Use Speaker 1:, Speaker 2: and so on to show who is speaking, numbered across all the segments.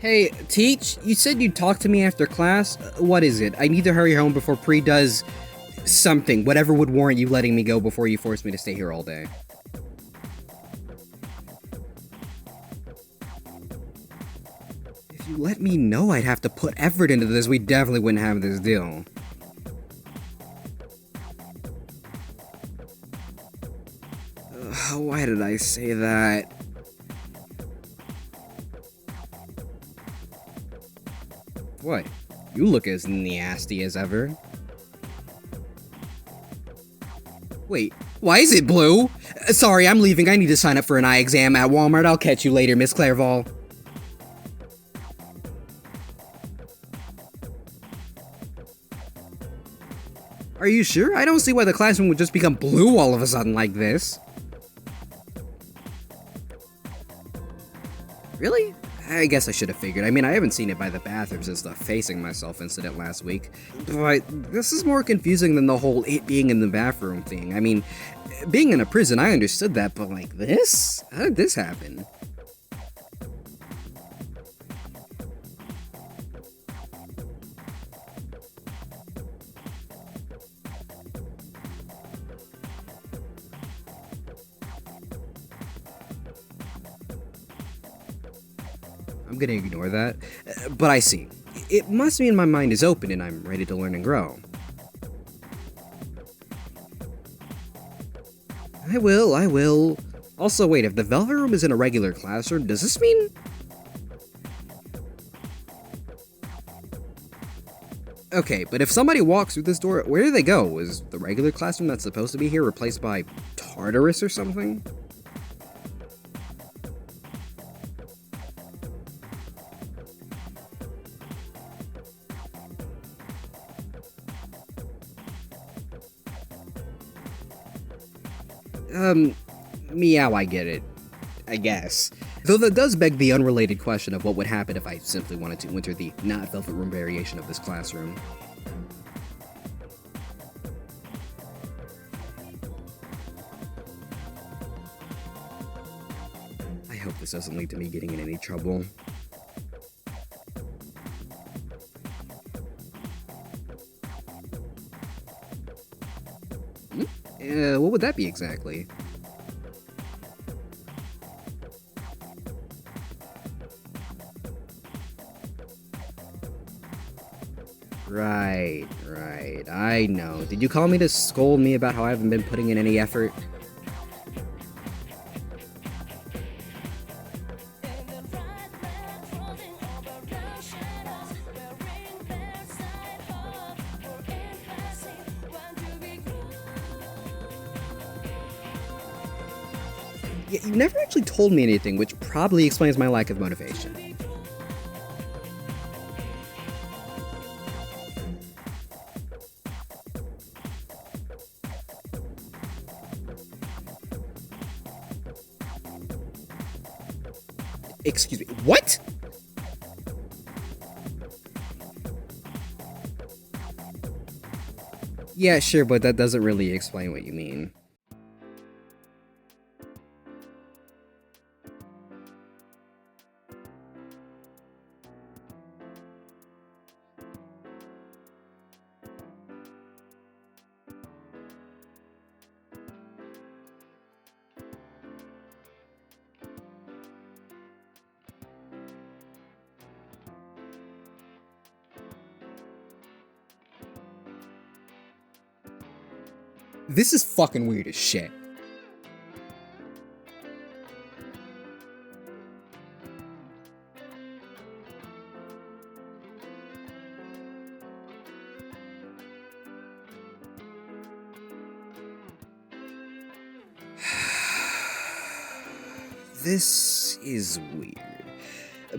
Speaker 1: Hey, Teach, you said you'd talk to me after class. What is it? I need to hurry home before Pre does something, whatever would warrant you letting me go before you force me to stay here all day. If you let me know I'd have to put effort into this, we definitely wouldn't have this deal. Why did I say that? What? You look as nasty as ever. Wait, why is it blue? Sorry, I'm leaving. I need to sign up for an eye exam at Walmart. I'll catch you later, Miss Clerval. Are you sure? I don't see why the classroom would just become blue all of a sudden like this. Really? I guess I should have figured. I mean, I haven't seen it by the bathroom since the facing myself incident last week. But this is more confusing than the whole it being in the bathroom thing. I mean, being in a prison, I understood that, but like this? How did this happen? I'm gonna ignore that, but I see. It must mean my mind is open and I'm ready to learn and grow. I will. Also, wait, if the Velvet Room is in a regular classroom, does this mean... Okay, but if somebody walks through this door, where do they go? Is the regular classroom that's supposed to be here replaced by Tartarus or something? Meow, I get it. I guess. Though that does beg the unrelated question of what would happen if I simply wanted to enter the not Velvet Room variation of this classroom. I hope this doesn't lead to me getting in any trouble. What would that be exactly? Right, I know. Did you call me to scold me about how I haven't been putting in any effort? Yeah, you never actually told me anything, which probably explains my lack of motivation. Excuse me, what? Yeah, sure, but that doesn't really explain what you mean. This is fucking weird as shit. This is weird.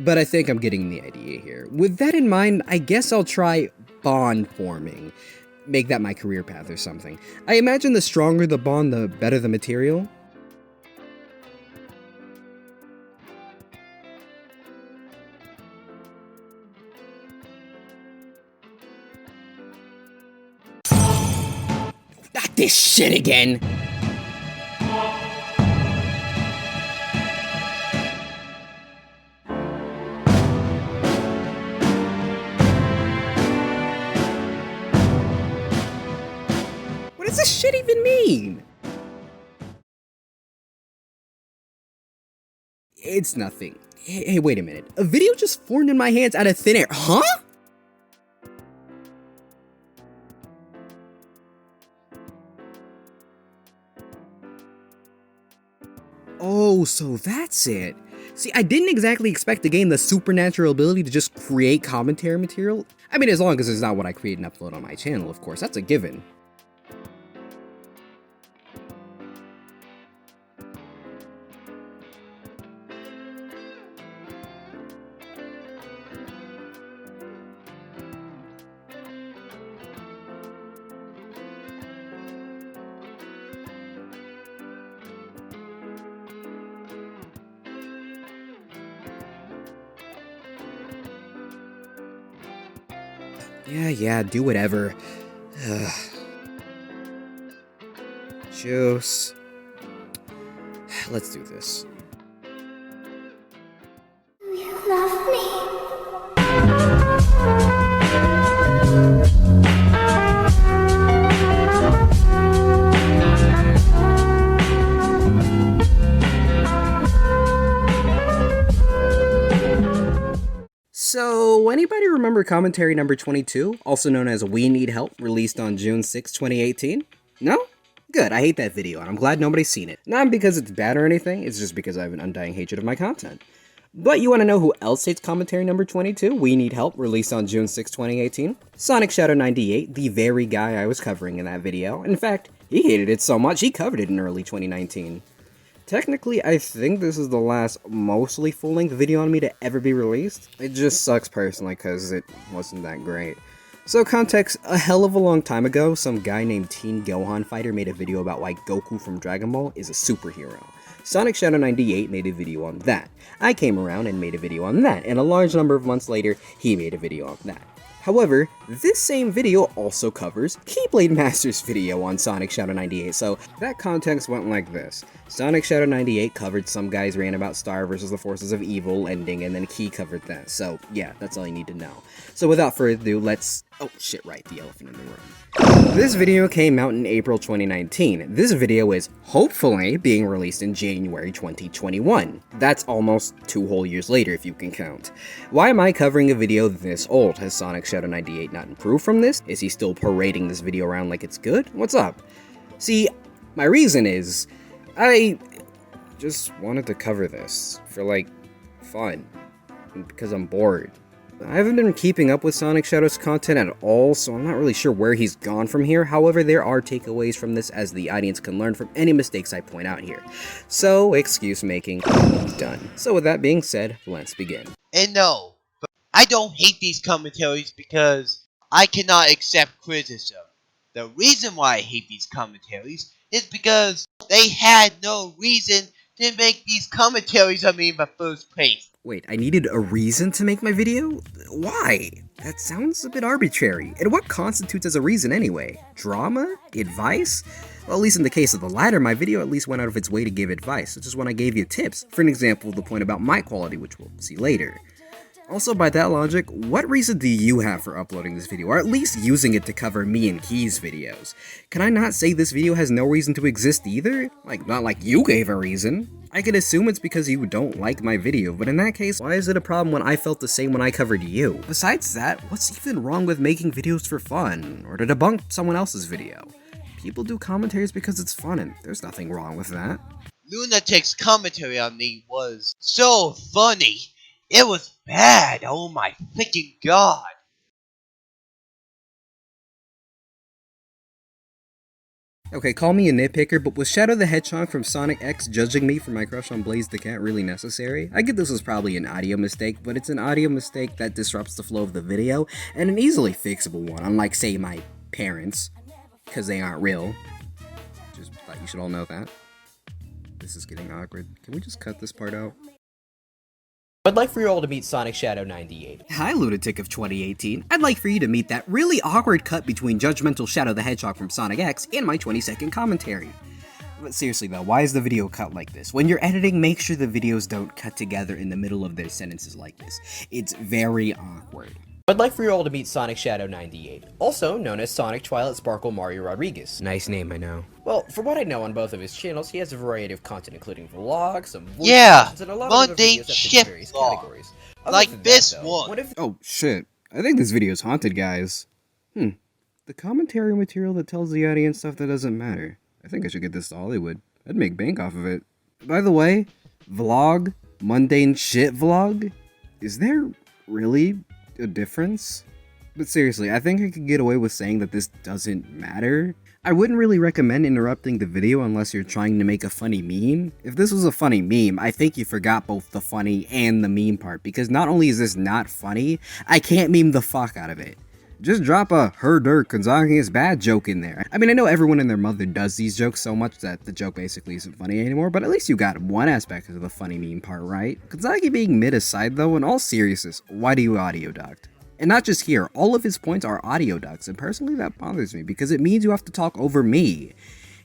Speaker 1: But I think I'm getting the idea here. With that in mind, I guess I'll try bond forming. Make that my career path or something. I imagine the stronger the bond, the better the material. Not this shit again! does this shit even mean? It's nothing. Hey, wait a minute. A video just formed in my hands out of thin air. Huh? Oh, so that's it. See, I didn't exactly expect to gain the supernatural ability to just create commentary material. I mean, as long as it's not what I create and upload on my channel, of course, that's a given. Yeah, do whatever. Juice. Let's do this.
Speaker 2: You love me.
Speaker 1: So, anybody remember commentary number 22, also known as We Need Help, released on June 6, 2018? No? Good, I hate that video, and I'm glad nobody's seen it. Not because it's bad or anything, it's just because I have an undying hatred of my content. But you want to know who else hates commentary number 22, We Need Help, released on June 6, 2018? SonicShadow98, the very guy I was covering in that video. In fact, he hated it so much he covered it in early 2019. Technically, I think this is the last mostly full-length video on me to ever be released. It just sucks personally because it wasn't that great. So context, a hell of a long time ago, some guy named Teen Gohan Fighter made a video about why Goku from Dragon Ball is a superhero. SonicShadow98 made a video on that. I came around and made a video on that, and a large number of months later, he made a video on that. However, this same video also covers Keyblade Master's video on SonicShadow98, so that context went like this. SonicShadow98 covered some guy's rant about Star versus the Forces of Evil ending, and then Key covered that, so yeah, that's all you need to know. So without further ado, let's... Oh shit, right, the elephant in the room. This video came out in April 2019. This video is hopefully being released in January 2021. That's almost 2 whole years later if you can count. Why am I covering a video this old? Has SonicShadow98 not improved from this? Is he still parading this video around like it's good? What's up? See, my reason is, I just wanted to cover this for like fun, because I'm bored. I haven't been keeping up with SonicShadow's content at all, so I'm not really sure where he's gone from here. However, there are takeaways from this as the audience can learn from any mistakes I point out here. So, excuse making done. So with that being said, let's begin.
Speaker 3: And no, but I don't hate these commentaries because I cannot accept criticism. The reason why I hate these commentaries is because they had no reason to make these commentaries on me in the first place.
Speaker 1: Wait, I needed a reason to make my video? Why? That sounds a bit arbitrary. And what constitutes as a reason anyway? Drama? Advice? Well, at least in the case of the latter, my video at least went out of its way to give advice, such as when I gave you tips. For an example, the point about mic quality, which we'll see later. Also, by that logic, what reason do you have for uploading this video, or at least using it to cover me and Key's videos? Can I not say this video has no reason to exist either? Like, not like you gave a reason. I could assume it's because you don't like my video, but in that case, why is it a problem when I felt the same when I covered you? Besides that, what's even wrong with making videos for fun, or to debunk someone else's video? People do commentaries because it's fun, and there's nothing wrong with that.
Speaker 3: Lunatics' commentary on me was so funny. It was bad, oh my freaking god.
Speaker 1: Okay, call me a nitpicker, but was Shadow the Hedgehog from Sonic X judging me for my crush on Blaze the Cat really necessary? I get this was probably an audio mistake, but it's an audio mistake that disrupts the flow of the video, and an easily fixable one, unlike, say, my parents, because they aren't real. Just thought you should all know that. This is getting awkward. Can we just cut this part out?
Speaker 4: I'd like for you all to meet SonicShadow98.
Speaker 1: Hi, Lunatic of 2018. I'd like for you to meet that really awkward cut between judgmental Shadow the Hedgehog from Sonic X and my 20-second commentary. But seriously though, why is the video cut like this? When you're editing, make sure the videos don't cut together in the middle of their sentences like this. It's very awkward.
Speaker 4: I'd like for you all to meet SonicShadow98, also known as Sonic Twilight Sparkle Mario Rodriguez.
Speaker 1: Nice name, I know.
Speaker 4: Well, from what I know on both of his channels, he has a variety of content including vlogs, some voice
Speaker 3: Yeah,
Speaker 4: lessons, and a lot of other
Speaker 3: mundane
Speaker 4: videos that fit
Speaker 3: shit
Speaker 4: various
Speaker 3: vlog.
Speaker 4: categories. Other
Speaker 3: Like
Speaker 4: than that,
Speaker 3: this
Speaker 4: though,
Speaker 3: one.
Speaker 4: What if
Speaker 1: Oh, shit. I think this video is haunted, guys. The commentary material that tells the audience stuff that doesn't matter. I think I should get this to Hollywood. I'd make bank off of it. By the way, vlog, mundane shit vlog? Is there really a difference? But seriously, I think I could get away with saying that this doesn't matter. I wouldn't really recommend interrupting the video unless you're trying to make a funny meme. If this was a funny meme, I think you forgot both the funny and the meme part, because not only is this not funny, I can't meme the fuck out of it. Just drop a herder Gonzaga is bad joke in there. I mean, I know everyone and their mother does these jokes so much that the joke basically isn't funny anymore, but at least you got one aspect of the funny meme part right. Gonzaga being mid aside though, in all seriousness, why do you audio duct? And not just here, all of his points are audio ducts, and personally that bothers me because it means you have to talk over me.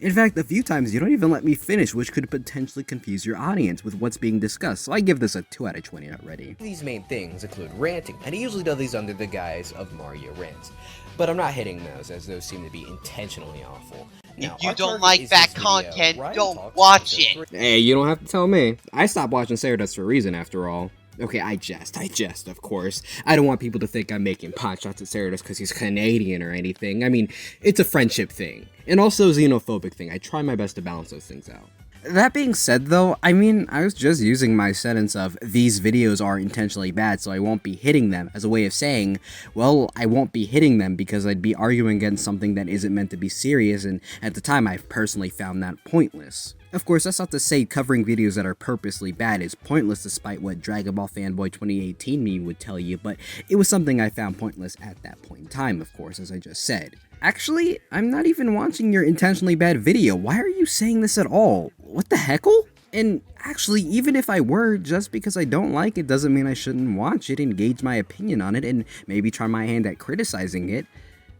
Speaker 1: In fact, a few times you don't even let me finish, which could potentially confuse your audience with what's being discussed, so I give this a 2 out of 20 already.
Speaker 4: these main things include ranting, and he usually does these under the guise of Mario rants. But I'm not hitting those, as those seem to be intentionally awful. Now,
Speaker 3: If you
Speaker 4: our
Speaker 3: don't
Speaker 4: target
Speaker 3: like
Speaker 4: is
Speaker 3: that
Speaker 4: this video,
Speaker 3: content,
Speaker 4: Ryan
Speaker 3: don't
Speaker 4: Talks
Speaker 3: watch
Speaker 4: episode
Speaker 3: it.
Speaker 4: 3.
Speaker 1: Hey, you don't have to tell me. I stopped watching Stardust for a reason after all. Okay, I jest, of course. I don't want people to think I'm making pot shots at Ceratus because he's Canadian or anything. I mean, it's a friendship thing. And also a xenophobic thing. I try my best to balance those things out. That being said though, I mean, I was just using my sentence of these videos are intentionally bad so I won't be hitting them as a way of saying, well, I won't be hitting them because I'd be arguing against something that isn't meant to be serious, and at the time I personally found that pointless. Of course, that's not to say covering videos that are purposely bad is pointless despite what Dragon Ball Fanboy 2018 meme would tell you, but it was something I found pointless at that point in time, of course, as I just said. Actually, I'm not even watching your intentionally bad video. Why are you saying this at all? What the heckle? And actually, even if I were, just because I don't like it doesn't mean I shouldn't watch it and gauge my opinion on it and maybe try my hand at criticizing it.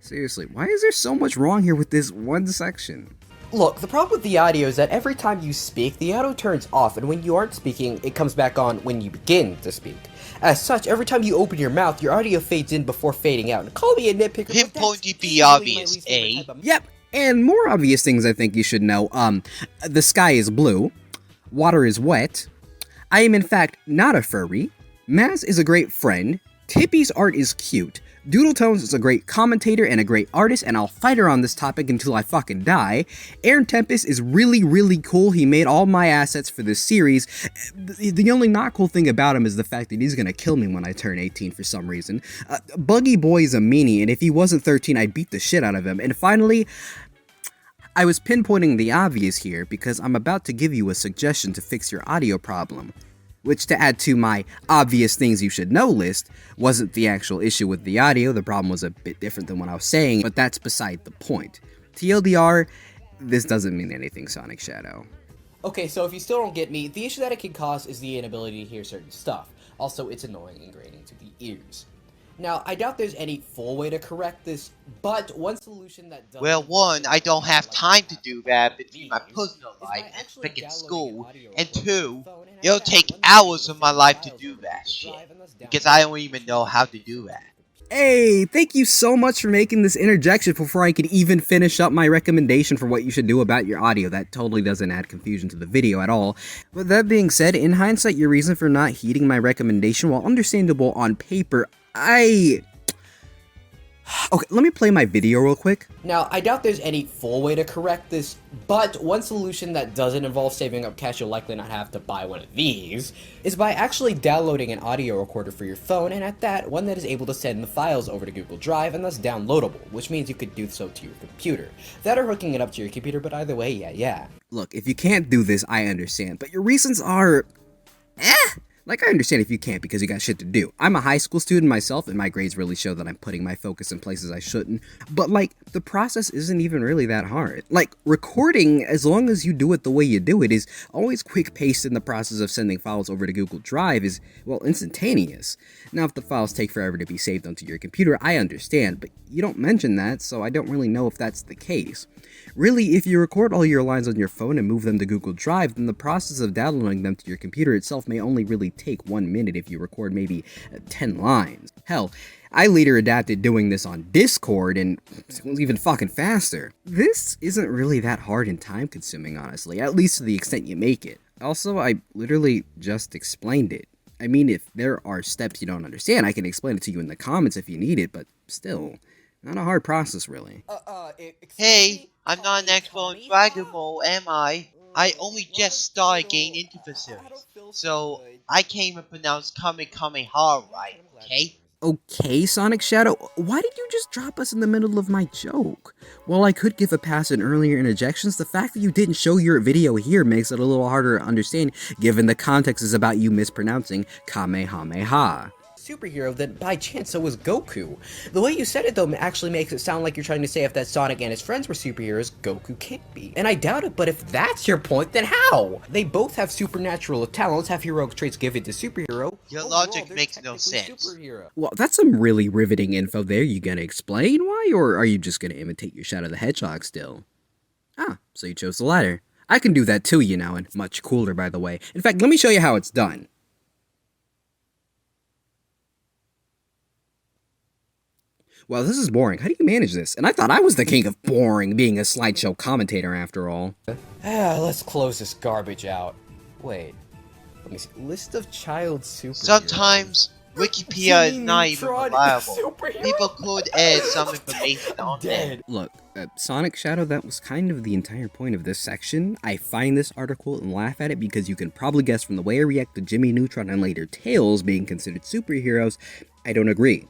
Speaker 1: Seriously, why is there so much wrong here with this one section?
Speaker 4: Look, the problem with the audio is that every time you speak, the audio turns off, and when you aren't speaking, it comes back on when you begin to speak. As such, every time you open your mouth, your audio fades in before fading out. And call me a nitpicker, but that's
Speaker 3: Pinpointy be
Speaker 4: easily my
Speaker 3: obvious,
Speaker 4: least favorite
Speaker 3: eh?
Speaker 4: type of-
Speaker 1: Yep, and more obvious things I think you should know. The sky is blue, water is wet, I am in fact not a furry, Maz is a great friend, Tippy's art is cute, Doodletones is a great commentator and a great artist, and I'll fight her on this topic until I fucking die. Aaron Tempest is really cool. He made all my assets for this series. The only not cool thing about him is the fact that he's gonna kill me when I turn 18 for some reason. Buggy Boy is a meanie, and if he wasn't 13, I'd beat the shit out of him. And finally, I was pinpointing the obvious here because I'm about to give you a suggestion to fix your audio problem. Which, to add to my obvious things you should know list, wasn't the actual issue with the audio. The problem was a bit different than what I was saying, but that's beside the point. TLDR, this doesn't mean anything, Sonic Shadow.
Speaker 4: Okay, so if you still don't get me, the issue that it can cause is the inability to hear certain stuff. Also, it's annoying and grating to the ears. Now, I doubt there's any full way to correct this, but one solution that does...
Speaker 3: Well, one, I don't have time to do that between my personal life and freaking school, and two, it'll take hours of my life to do that shit, because I don't even know how to do that.
Speaker 1: Hey, thank you so much for making this interjection before I could even finish up my recommendation for what you should do about your audio. That totally doesn't add confusion to the video at all. But that being said, in hindsight, your reason for not heeding my recommendation, while understandable on paper, Okay, let me play my video real quick.
Speaker 4: Now, I doubt there's any full way to correct this, but one solution that doesn't involve saving up cash you'll likely not have to buy one of these, is by actually downloading an audio recorder for your phone, and at that, one that is able to send the files over to Google Drive and thus downloadable, which means you could do so to your computer. That or hooking it up to your computer, but either way, yeah.
Speaker 1: Look, if you can't do this, I understand, but your reasons are... Like, I understand if you can't because you got shit to do. I'm a high school student myself, and my grades really show that I'm putting my focus in places I shouldn't. But, like, the process isn't even really that hard. Like, recording, as long as you do it the way you do it, is always quick-paced, and the process of sending files over to Google Drive is, well, instantaneous. Now, if the files take forever to be saved onto your computer, I understand, but you don't mention that, so I don't really know if that's the case. Really, if you record all your lines on your phone and move them to Google Drive, then the process of downloading them to your computer itself may only really take 1 minute if you record maybe 10 lines. Hell, I later adapted doing this on Discord, and it was even fucking faster. This isn't really that hard and time consuming, honestly, at least to the extent you make it. Also, I literally just explained it. I mean, if there are steps you don't understand, I can explain it to you in the comments if you need it, but still, not a hard process, really.
Speaker 3: Hey, I'm not an expert in Dragon Ball, am I? I only just started getting into the series, so I can't even pronounce Kamehameha right, okay?
Speaker 1: Okay, SonicShadow, why did you just drop us in the middle of my joke? While I could give a pass in earlier interjections, the fact that you didn't show your video here makes it a little harder to understand, given the context is about you mispronouncing Kamehameha.
Speaker 4: Superhero, then by chance so was Goku. The way you said it though actually makes it sound like you're trying to say if that Sonic and his friends were superheroes, Goku can't be. And I doubt it, but if that's your point, then how? They both have supernatural talents, have heroic traits given to superhero.
Speaker 3: Your
Speaker 4: Overall,
Speaker 3: logic
Speaker 4: they're
Speaker 3: makes no
Speaker 4: technically
Speaker 3: sense.
Speaker 4: superhero.
Speaker 1: Well, that's some really riveting info there. You gonna explain why, or are you just gonna imitate your Shadow the Hedgehog still? Ah, so you chose the latter. I can do that too, you know, and much cooler, by the way. In fact, let me show you how it's done. Well, this is boring. How do you manage this? And I thought I was the king of boring, being a slideshow commentator after all.
Speaker 4: Let's close this garbage out. Wait, let me see. List of child superheroes.
Speaker 3: Sometimes Wikipedia is not even
Speaker 4: Neutron
Speaker 3: reliable.
Speaker 4: superhero?
Speaker 3: People could add some information on there.
Speaker 1: Look, SonicShadow, that was kind of the entire point of this section. I find this article and laugh at it because you can probably guess from the way I react to Jimmy Neutron and later Tails being considered superheroes, I don't agree.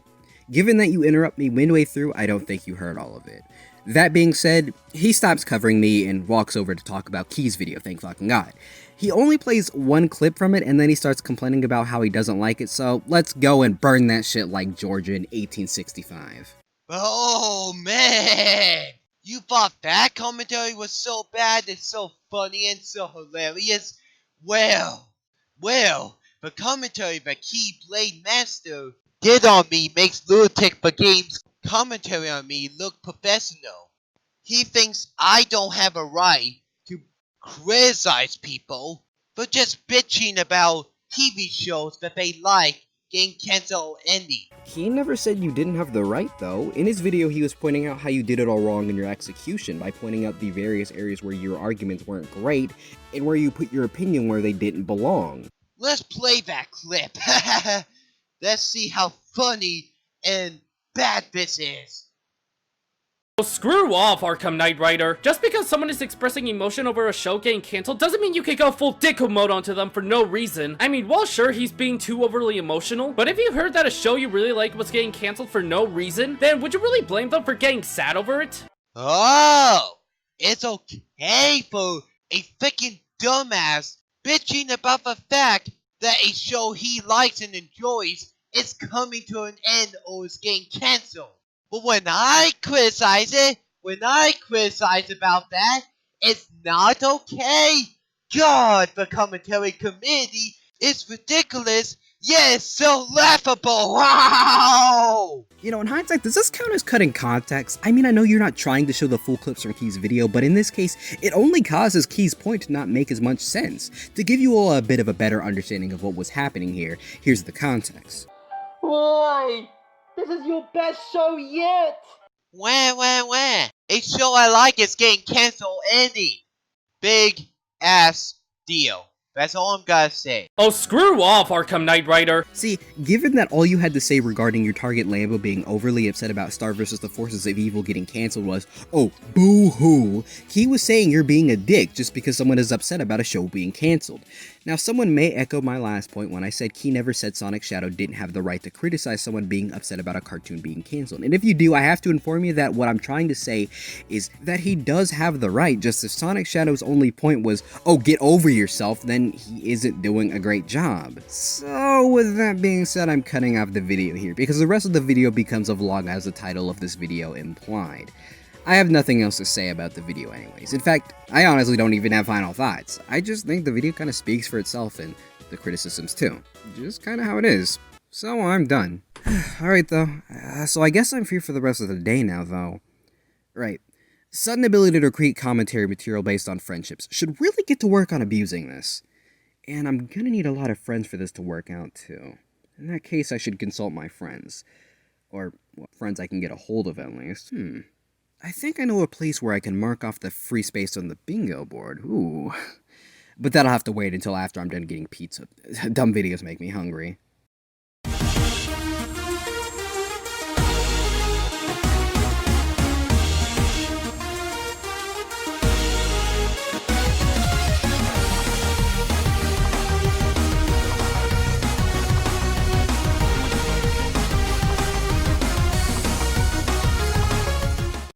Speaker 1: Given that you interrupt me midway through, I don't think you heard all of it. That being said, he stops covering me and walks over to talk about Key's video, thank fucking God. He only plays one clip from it and then he starts complaining about how he doesn't like it, so let's go and burn that shit like Georgia in 1865.
Speaker 3: Oh man! You thought that commentary was so bad and so funny and so hilarious? Well, the commentary that Key Blade Master did on me makes Lunatics the Game's commentary on me look professional. He thinks I don't have a right to criticize people for just bitching about TV shows that they like getting canceled or ending.
Speaker 1: He never said you didn't have the right, though. In his video, he was pointing out how you did it all wrong in your execution by pointing out the various areas where your arguments weren't great and where you put your opinion where they didn't belong.
Speaker 3: Let's play that clip. Let's see how funny and bad this is.
Speaker 5: Well, screw off, Arkham Knight Rider. Just because someone is expressing emotion over a show getting cancelled doesn't mean you can go full dicko mode onto them for no reason. I mean, well, sure, he's being too overly emotional, but if you heard that a show you really liked was getting cancelled for no reason, then would you really blame them for getting sad over it?
Speaker 3: Oh, it's okay for a freaking dumbass bitching about the fact that a show he likes and enjoys is coming to an end or is getting cancelled. But when I criticize about that, it's not okay. God, the commentary committee is ridiculous, yet so laughable. Wow!
Speaker 1: You know, in hindsight, does this count as cutting context? I mean, I know you're not trying to show the full clips from Key's video, but in this case, it only causes Key's point to not make as much sense. To give you all a bit of a better understanding of what was happening here, here's the context.
Speaker 6: Why? This is your best show yet!
Speaker 3: Wah. A show I like is getting cancelled ending. Big ass deal. That's all I'm gonna say.
Speaker 5: Oh, screw off, Arkham Knight Rider.
Speaker 1: See, given that all you had to say regarding your target Lambo being overly upset about Star vs. the Forces of Evil getting cancelled was, oh, boo-hoo, Key was saying you're being a dick just because someone is upset about a show being cancelled. Now, someone may echo my last point when I said Key never said SonicShadow didn't have the right to criticize someone being upset about a cartoon being cancelled. And if you do, I have to inform you that what I'm trying to say is that he does have the right, just if SonicShadow's only point was, oh, get over yourself, then he isn't doing a great job. So, with that being said, I'm cutting off the video here, because the rest of the video becomes a vlog as the title of this video implied. I have nothing else to say about the video anyways. In fact, I honestly don't even have final thoughts. I just think the video kind of speaks for itself and the criticisms too. Just kind of how it is. So I'm done. Alright though, so I guess I'm free for the rest of the day now though. Right. Sudden ability to create commentary material based on friendships should really get to work on abusing this. And I'm gonna need a lot of friends for this to work out too. In that case, I should consult my friends. Or, well, friends I can get a hold of at least. I think I know a place where I can mark off the free space on the bingo board. Ooh. But that'll have to wait until after I'm done getting pizza. Dumb videos make me hungry.